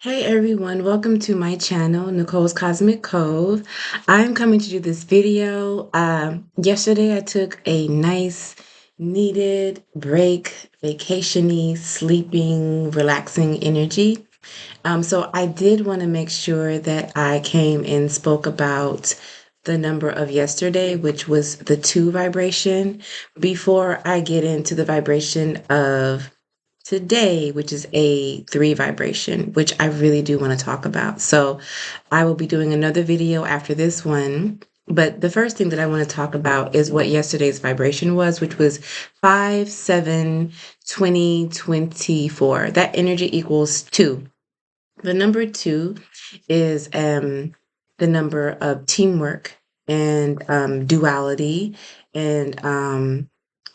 Hey everyone, welcome to my channel, Nicole's Cosmic Cove. I'm coming to do this video. Yesterday I took a nice, needed break, vacation-y, sleeping, relaxing energy. So I did want to make sure that I came and spoke about the number of yesterday, which was the 2 vibration, before I get into the vibration of today, which is a 3 vibration, which I really do want to talk about. So I will be doing another video after this one. But the first thing that I want to talk about is what yesterday's vibration was, which was 5/7/2024. That energy equals 2. The number 2 is the number of teamwork and duality and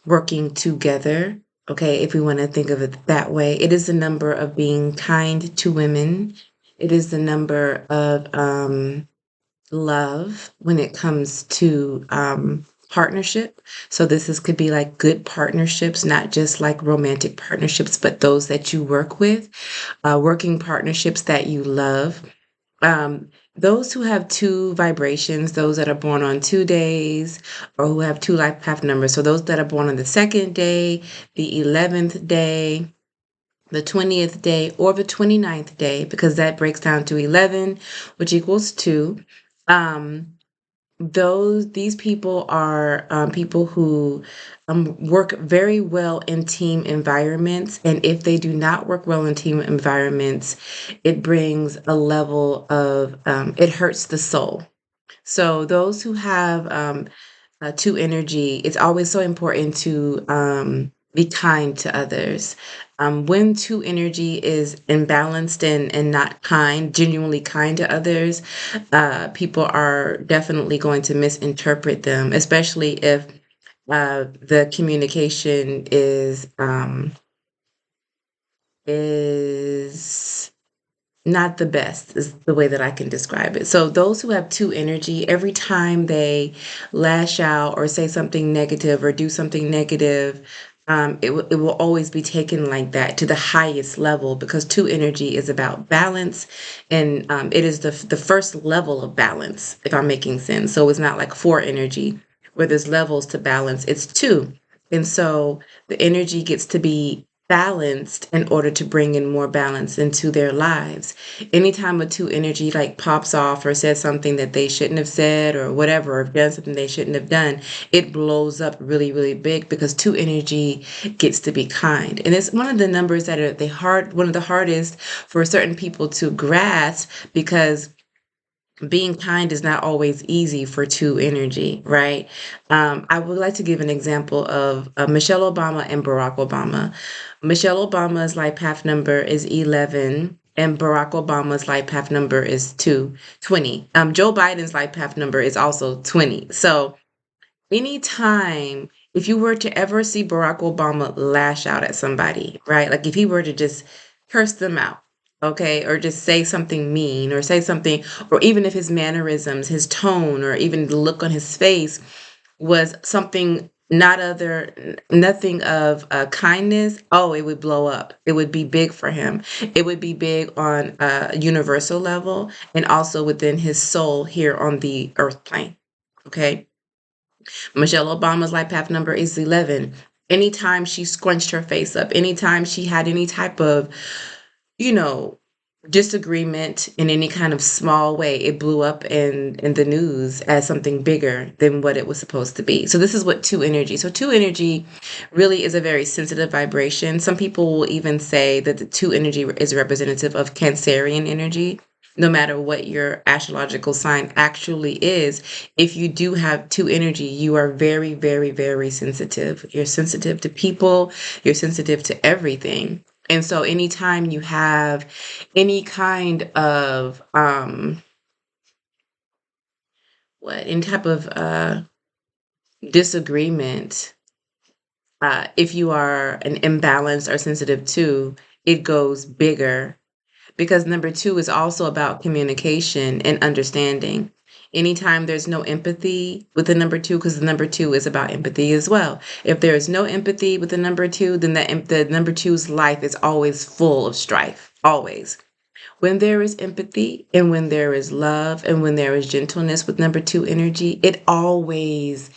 working together. Okay, if we want to think of it that way, it is the number of being kind to women. It is the number of love when it comes to partnership. So could be like good partnerships, not just like romantic partnerships, but those that you work with, working partnerships that you love. Those who have 2 vibrations, those that are born on 2 days, or who have 2 life path numbers. So those that are born on the 2nd day, the 11th day, the 20th day, or the 29th day, because that breaks down to 11, which equals 2. Um, these people are people who work very well in team environments, and if they do not work well in team environments, it brings a level of it hurts the soul. So those who have 2 energy, it's always so important to be kind to others. When 2 energy is imbalanced and not kind, genuinely kind to others, people are definitely going to misinterpret them, especially if the communication is not the best, is the way that I can describe it. So those who have 2 energy, every time they lash out or say something negative or do something negative, it will always be taken like that to the highest level, because 2 energy is about balance, and it is the first level of balance, if I'm making sense. So it's not like 4 energy where there's levels to balance. It's 2. And so the energy gets to be balanced in order to bring in more balance into their lives. Anytime a 2 energy like pops off or says something that they shouldn't have said or whatever, or done something they shouldn't have done, it blows up really, really big, because 2 energy gets to be kind. And it's one of the numbers that are one of the hardest for certain people to grasp, because being kind is not always easy for 2 energy, right? I would like to give an example of Michelle Obama and Barack Obama. Michelle Obama's life path number is 11, and Barack Obama's life path number is 20. Joe Biden's life path number is also 20. So anytime, if you were to ever see Barack Obama lash out at somebody, right? Like if he were to just curse them out, okay, or just say something mean, or say something, or even if his mannerisms, his tone, or even the look on his face was something nothing of kindness, oh, it would blow up. It would be big for him. It would be big on a universal level, and also within his soul here on the earth plane. Okay. Michelle Obama's life path number is 11. Anytime she scrunched her face up, anytime she had any type of, you know, disagreement in any kind of small way, it blew up in the news as something bigger than what it was supposed to be. So this is what 2 energy. So 2 energy really is a very sensitive vibration. Some people will even say that the 2 energy is representative of Cancerian energy. No matter what your astrological sign actually is, if you do have 2 energy, you are very, very, very sensitive. You're sensitive to people, you're sensitive to everything. And so anytime you have any kind of any type of disagreement, if you are an imbalanced or sensitive to, it goes bigger, because number 2 is also about communication and understanding. Anytime there's no empathy with the number 2, because the number 2 is about empathy as well. If there is no empathy with the number 2, then the number two's life is always full of strife, always. When there is empathy and when there is love and when there is gentleness with number two energy, it always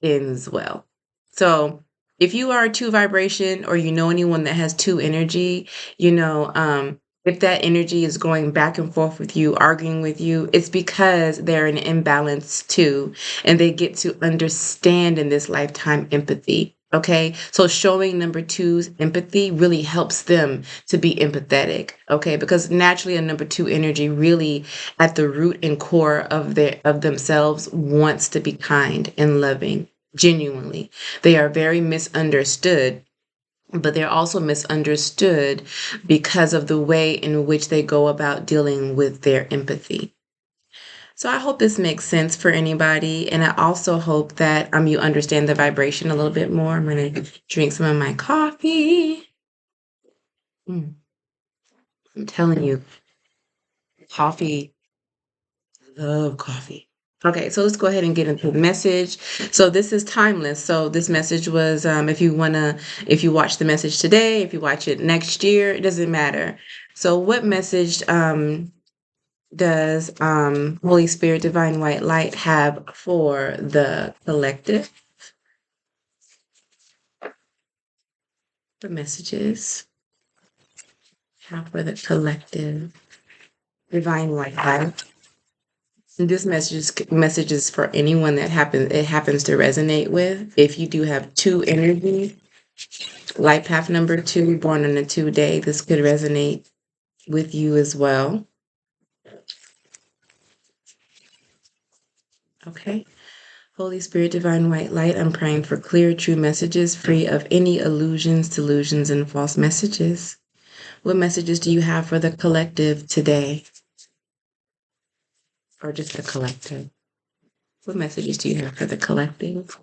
ends well. So if you are a two vibration or you know anyone that has two energy, if that energy is going back and forth with you, arguing with you, it's because they're an imbalance too, and they get to understand in this lifetime empathy. Okay, so showing number two's empathy really helps them to be empathetic. Okay, because naturally a number two energy really at the root and core of themselves wants to be kind and loving genuinely. They are very misunderstood, but they're also misunderstood because of the way in which they go about dealing with their empathy. So I hope this makes sense for anybody, and I also hope that you understand the vibration a little bit more. I'm going to drink some of my coffee. Mm, I'm telling you, coffee. I love coffee. Okay, so let's go ahead and get into the message. So this is timeless. So this message was, if you watch the message today, if you watch it next year, it doesn't matter. So what message does Holy Spirit, Divine White Light have for the collective? The messages have for the collective, Divine White Light. And this message is for anyone that happens to resonate with. If you do have two energy, light path number two, born on a 2 day, this could resonate with you as well. Okay. Holy Spirit, Divine White Light, I'm praying for clear, true messages, free of any illusions, delusions, and false messages. What messages do you have for the collective today? Or just the collective? What messages do you have for the collective?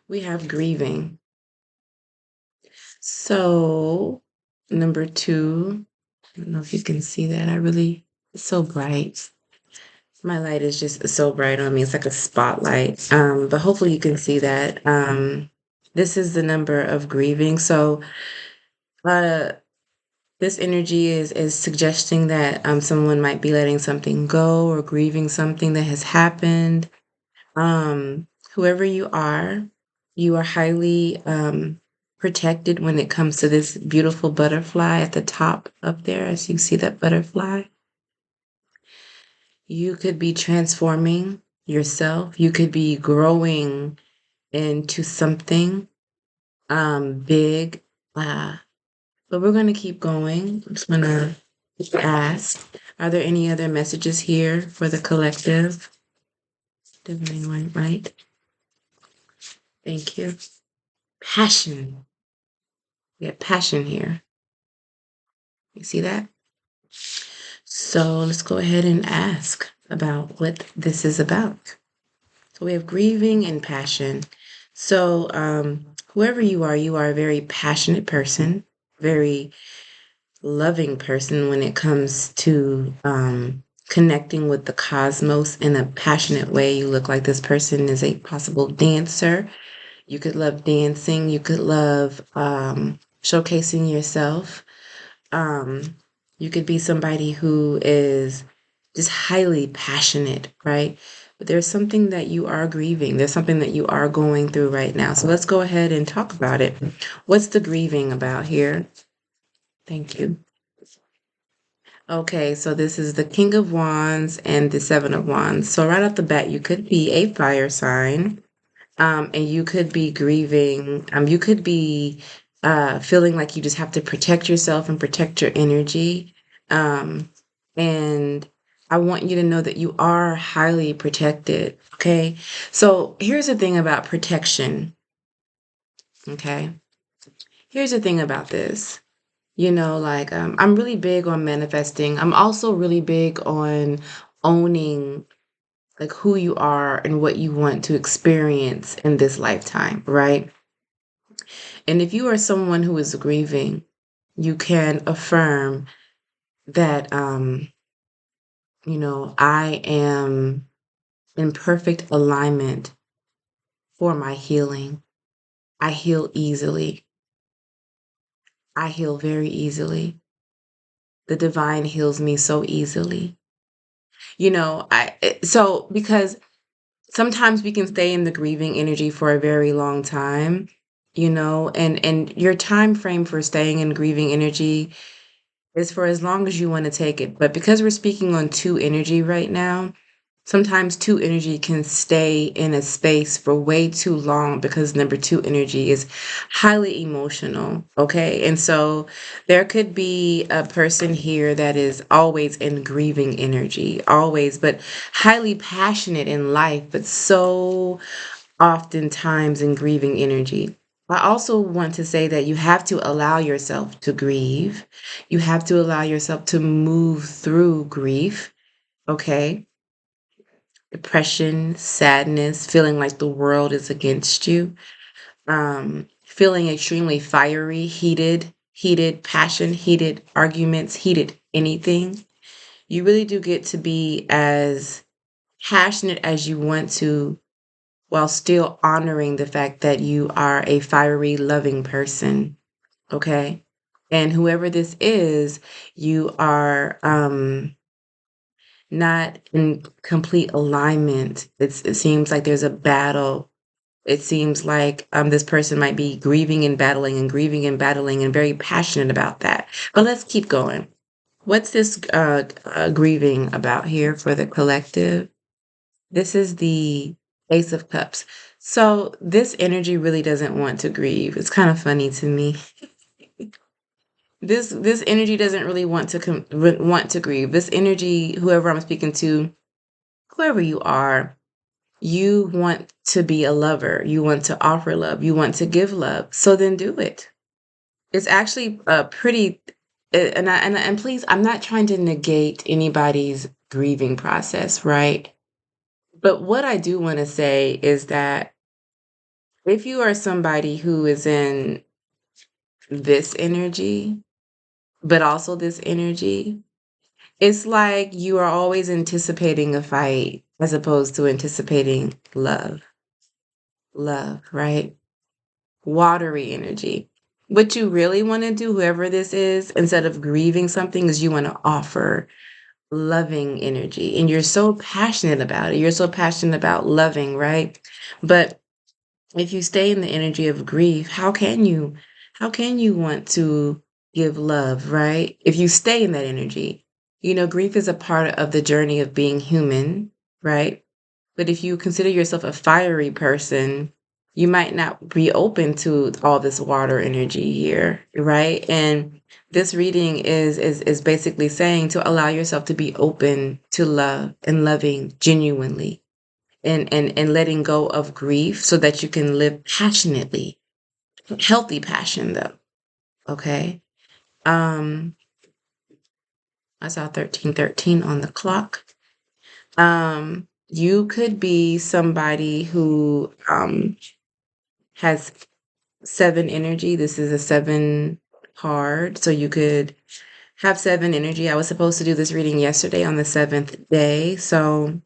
We have grieving. So, number two, I don't know if you can see that. It's so bright. My light is just so bright on me. It's like a spotlight. But hopefully you can see that. This is the number of grieving. So, uh, this energy is suggesting that someone might be letting something go or grieving something that has happened. Whoever you are highly protected when it comes to this beautiful butterfly at the top up there, as you see that butterfly. You could be transforming yourself. You could be growing into something big. But we're going to keep going. I'm just going to ask, are there any other messages here for the collective? Divine White Light. Thank you. Passion. We have passion here. You see that? So let's go ahead and ask about what this is about. So we have grieving and passion. So whoever you are a very passionate person, very loving person when it comes to connecting with the cosmos in a passionate way. You look like this person is a possible dancer. You could love dancing. You could love showcasing yourself. You could be somebody who is just highly passionate, right? But there's something that you are grieving. There's something that you are going through right now. So let's go ahead and talk about it. What's the grieving about here? Thank you. Okay, so this is the King of Wands and the Seven of Wands. So right off the bat, you could be a fire sign, and you could be grieving. You could be feeling like you just have to protect yourself and protect your energy. And I want you to know that you are highly protected. Okay, so here's the thing about protection. Okay, here's the thing about this. I'm really big on manifesting. I'm also really big on owning like who you are and what you want to experience in this lifetime, right? And if you are someone who is grieving, you can affirm that I am in perfect alignment for my healing. I heal easily. I heal very easily. the divine heals me so easily. So because sometimes we can stay in the grieving energy for a very long time, and your time frame for staying in grieving energy is for as long as you want to take it. But because we're speaking on two energy right now, sometimes two energy can stay in a space for way too long because number two energy is highly emotional. Okay. And so there could be a person here that is always in grieving energy, always, but highly passionate in life, but so oftentimes in grieving energy. I also want to say that you have to allow yourself to grieve. You have to allow yourself to move through grief. Okay. Depression, sadness, feeling like the world is against you, feeling extremely fiery, heated passion, heated arguments, heated anything. You really do get to be as passionate as you want to while still honoring the fact that you are a fiery, loving person. Okay. And whoever this is, you are not in complete alignment. It seems like there's a battle. It seems like this person might be grieving and battling and very passionate about that. But let's keep going. What's this grieving about here for the collective? This is the Ace of Cups. So this energy really doesn't want to grieve. It's kind of funny to me. This energy doesn't really want to grieve. This energy, whoever I'm speaking to, whoever you are, you want to be a lover. You want to offer love. You want to give love. So then do it. It's actually a pretty and please, I'm not trying to negate anybody's grieving process, right? But what I do want to say is that if you are somebody who is in this energy, but also this energy, it's like you are always anticipating a fight as opposed to anticipating love. Love, right? Watery energy. What you really want to do, whoever this is, instead of grieving something, is you want to offer loving energy. And you're so passionate about it. You're so passionate about loving, right? But if you stay in the energy of grief, how can you want to give love, right? If you stay in that energy. Grief is a part of the journey of being human, right? But if you consider yourself a fiery person, you might not be open to all this water energy here, right? And this reading is basically saying to allow yourself to be open to love and loving genuinely and letting go of grief so that you can live passionately. Healthy passion though. Okay. Um I saw 1313 on the clock. You could be somebody who has seven energy. This is a seven card. So you could have seven energy. I was supposed to do this reading yesterday on the seventh day. So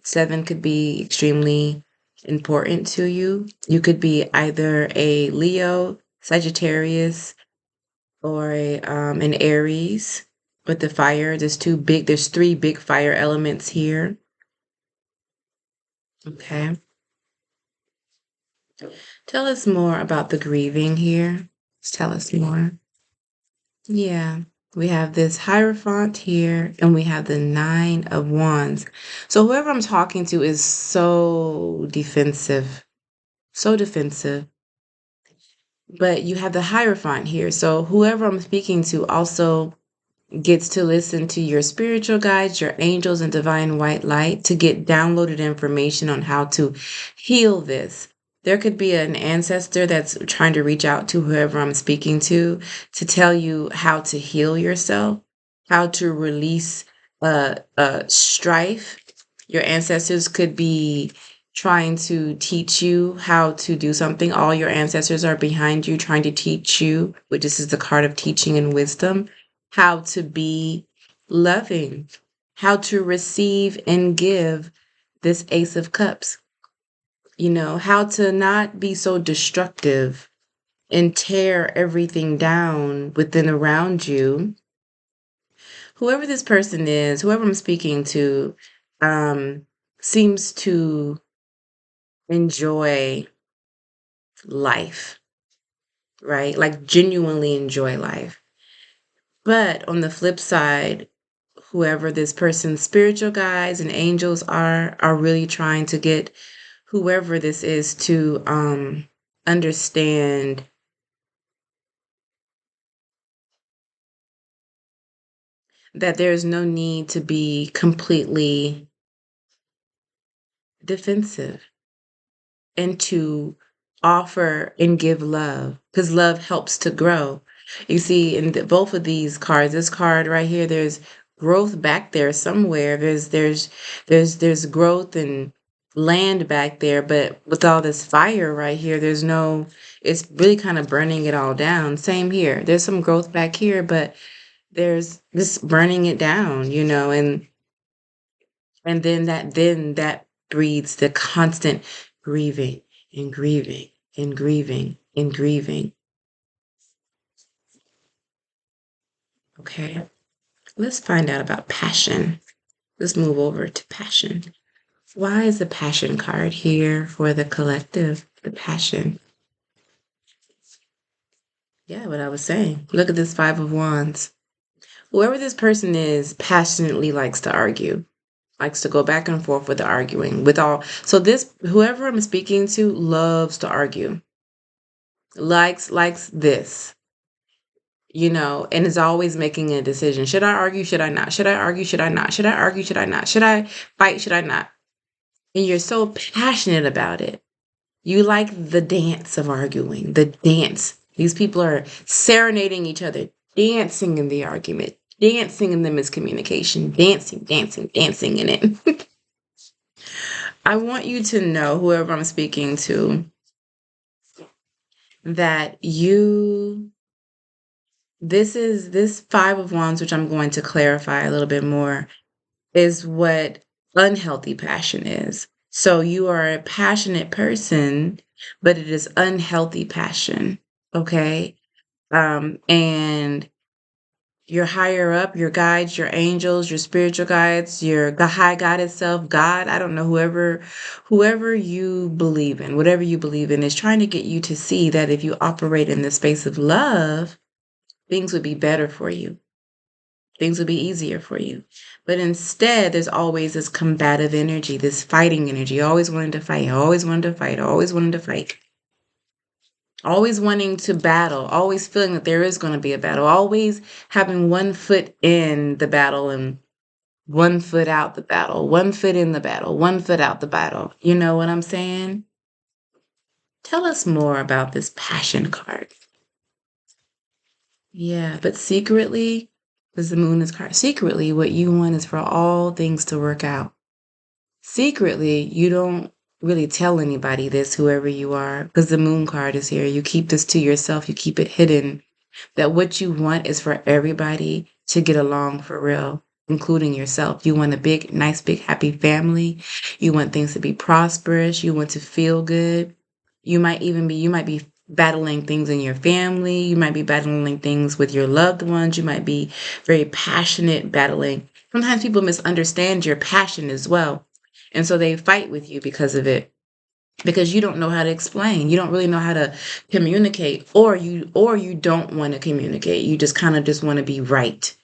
seven could be extremely important to you. You could be either a Leo, Sagittarius, or an Aries with the fire. There's three big fire elements here. Okay. Tell us more about the grieving here. Tell us more. Yeah. We have this Hierophant here, and we have the Nine of Wands. So whoever I'm talking to is so defensive. So defensive. But you have the Hierophant here. So whoever I'm speaking to also gets to listen to your spiritual guides, your angels, and divine white light to get downloaded information on how to heal this. There could be an ancestor that's trying to reach out to whoever I'm speaking to tell you how to heal yourself, how to release strife. Your ancestors could be trying to teach you how to do something. All your ancestors are behind you trying to teach you, which this is the card of teaching and wisdom, how to be loving, how to receive and give this Ace of Cups, how to not be so destructive and tear everything down within around you whoever this person is, whoever I'm speaking to, um, seems to enjoy life, right? Like genuinely enjoy life. But on the flip side, whoever this person's spiritual guides and angels are really trying to get whoever this is to understand that there's no need to be completely defensive and to offer and give love because love helps to grow. You see, in both of these cards, this card right here, there's growth back there somewhere. There's growth and land back there, but with all this fire right here, there's no. It's really kind of burning it all down. Same here. There's some growth back here, but there's this burning it down, and then that breeds the constant grieving and grieving and grieving and grieving. Okay. Let's find out about passion. Let's move over to passion. Why is the passion card here for the collective? The passion. Yeah, what I was saying. Look at this Five of Wands. Whoever this person is passionately likes to argue, likes to go back and forth with the arguing with all. So this whoever I'm speaking to loves to argue. Likes this, and is always making a decision. Should I argue? Should I not? Should I argue? Should I not? Should I argue? Should I not? Should I fight? Should I not? And you're so passionate about it. You like the dance of arguing, the dance. These people are serenading each other, dancing in the argument, dancing in the miscommunication, dancing, dancing, dancing in it. I want you to know, whoever I'm speaking to, that this Five of Wands, which I'm going to clarify a little bit more, is what unhealthy passion is. So you are a passionate person, but it is unhealthy passion. Okay. And your higher up, your guides, your angels, your spiritual guides, the high God itself, God, I don't know, whoever you believe in, whatever you believe in, is trying to get you to see that if you operate in the space of love, things would be better for you. Things would be easier for you. But instead, there's always this combative energy, this fighting energy, always wanting to fight, always wanting to fight, always wanting to fight, always wanting to battle, always feeling that there is going to be a battle, always having one foot in the battle and one foot out the battle, one foot in the battle, one foot out the battle. You know what I'm saying? Tell us more about this passion card. Yeah, but secretly, because the moon is card, secretly, what you want is for all things to work out. Secretly, you don't really tell anybody this, whoever you are, because the moon card is here. You keep this to yourself, you keep it hidden. That what you want is for everybody to get along for real, including yourself. You want a big, nice, big, happy family. You want things to be prosperous. You want to feel good. You might be battling things in your family. You might be battling things with your loved ones. You might be very passionate battling. Sometimes people misunderstand your passion as well. And so they fight with you because of it, because you don't know how to explain. You don't really know how to communicate, or you don't want to communicate. You just kind of just want to be right.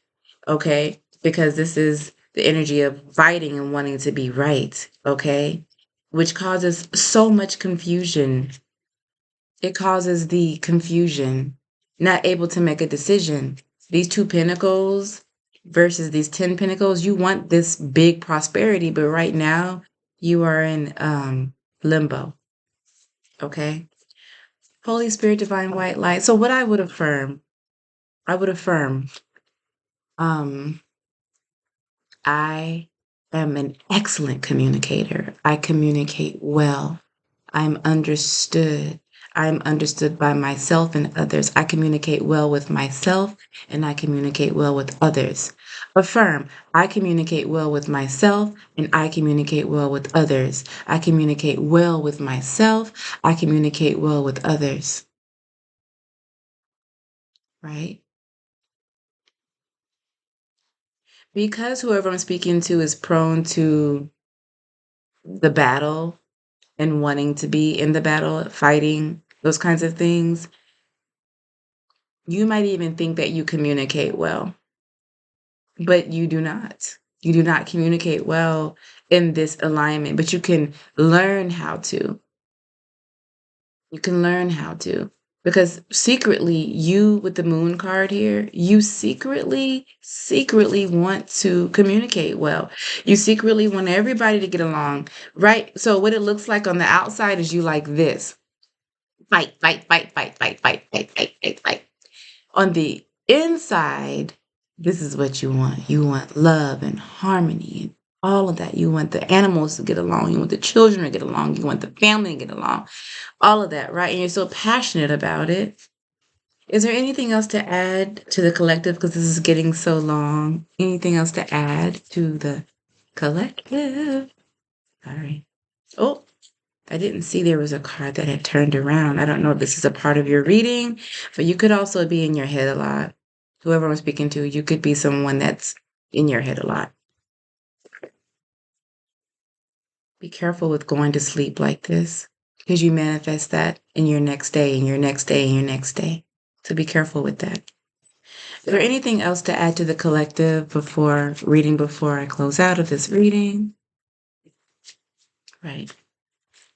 Okay? Because this is the energy of fighting and wanting to be right, okay? Which causes so much confusion. It causes the confusion, not able to make a decision. These two pentacles versus these 10 pentacles, you want this big prosperity, but right now you are in limbo. Okay. Holy Spirit, divine white light. So what I would affirm, um, I am an excellent communicator. I communicate well. I'm understood. I'm understood by myself and others. I communicate well with myself and I communicate well with others. Affirm, I communicate well with myself and I communicate well with others. I communicate well with myself. I communicate well with others. Right? Because whoever I'm speaking to is prone to the battle and wanting to be in the battle, fighting, those kinds of things, you might even think that you communicate well, but you do not. You do not communicate well in this alignment, but you can learn how to. You can learn how to. Because secretly, you with the moon card here, you secretly want to communicate well. You secretly want everybody to get along, right? So what it looks like on the outside is you like this. Fight, fight, fight, fight, fight, fight, fight, fight, fight, fight. On the inside, this is what you want. You want love and harmony and all of that. You want the animals to get along. You want the children to get along. You want the family to get along. All of that, right? And you're so passionate about it. Is there anything else to add to the collective? Because this is getting so long. Anything else to add to the collective? All right. Oh, I didn't see there was a card that had turned around. I don't know if this is a part of your reading, but you could also be in your head a lot. Whoever I'm speaking to, you could be someone that's in your head a lot. Be careful with going to sleep like this because you manifest that in your next day and your next day and your next day. So be careful with that. Is there anything else to add to the collective before I close out of this reading? Right.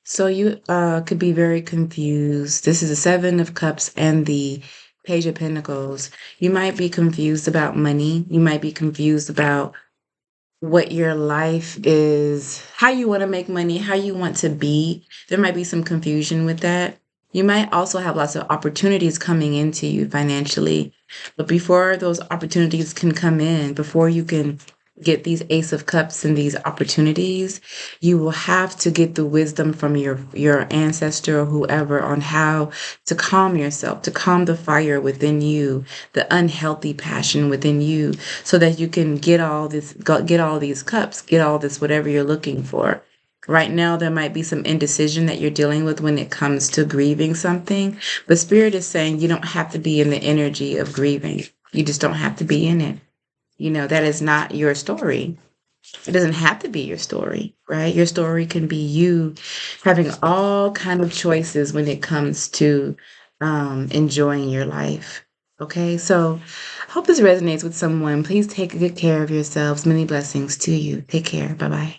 So you could be very confused. This is the Seven of Cups and the Page of Pentacles. You might be confused about money. You might be confused about what your life is, how you want to make money, how you want to be. There might be some confusion with that. You might also have lots of opportunities coming into you financially. But before those opportunities can come in, before you can get these Ace of Cups and these opportunities, you will have to get the wisdom from your ancestor or whoever on how to calm yourself, to calm the fire within you, the unhealthy passion within you, so that you can get all these cups, get all this whatever you're looking for. Right now, there might be some indecision that you're dealing with when it comes to grieving something, but Spirit is saying you don't have to be in the energy of grieving. You just don't have to be in it. That is not your story. It doesn't have to be your story, right? Your story can be you having all kind of choices when it comes to enjoying your life. Okay, so I hope this resonates with someone. Please take good care of yourselves. Many blessings to you. Take care. Bye bye.